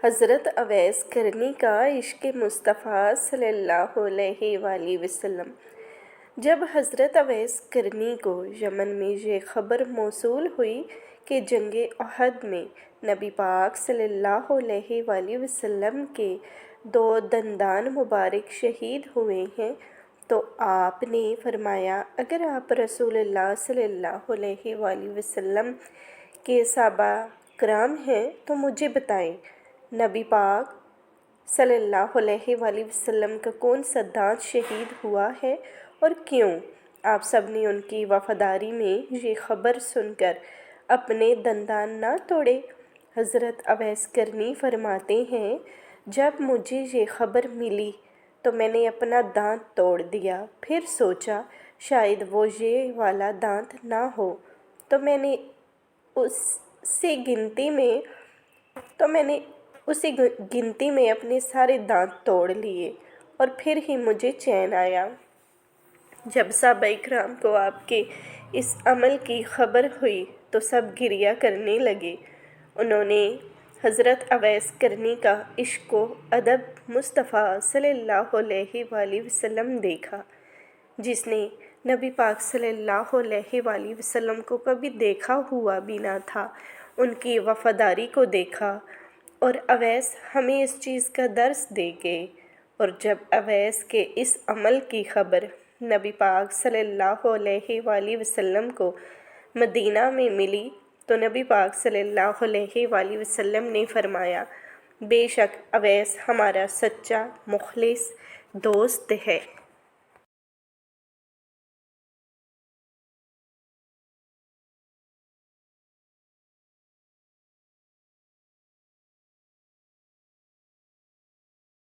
حضرت اویس کرنی کا عشق مصطفیٰ صلی اللہ علیہ وآلہ وسلم۔ جب حضرت اویس کرنی کو یمن میں یہ خبر موصول ہوئی کہ جنگ احد میں نبی پاک صلی اللہ علیہ وآلہ وسلم کے 2 دندان مبارک شہید ہوئے ہیں تو آپ نے فرمایا، اگر آپ رسول اللہ صلی اللہ علیہ وآلہ وسلم کے صحابہ کرام ہیں تو مجھے بتائیں، نبی پاک صلی اللہ علیہ وآلہ وسلم کا کون سا دانت شہید ہوا ہے اور کیوں؟ آپ سب نے ان کی وفاداری میں یہ خبر سن کر اپنے دندان نہ توڑے۔ حضرت اویس کرنی فرماتے ہیں، جب مجھے یہ خبر ملی تو میں نے اپنا دانت توڑ دیا، پھر سوچا شاید وہ یہ والا دانت نہ ہو تو میں نے اسی گنتی میں اپنے سارے دانت توڑ لیے اور پھر ہی مجھے چین آیا۔ جب صحابہ کرام کو آپ کے اس عمل کی خبر ہوئی تو سب گریہ کرنے لگے۔ انہوں نے حضرت اویس کرنی کا عشق و ادب مصطفیٰ صلی اللہ علیہ وآلہ وسلم دیکھا، جس نے نبی پاک صلی اللہ علیہ وآلہ وسلم کو کبھی دیکھا ہوا بھی نہ تھا، ان کی وفاداری کو دیکھا، اور اویس ہمیں اس چیز کا درس دے گئے۔ اور جب اویس کے اس عمل کی خبر نبی پاک صلی اللہ علیہ وآلہ وسلم کو مدینہ میں ملی تو نبی پاک صلی اللہ علیہ وآلہ وسلم نے فرمایا، بے شک اویس ہمارا سچا مخلص دوست ہے۔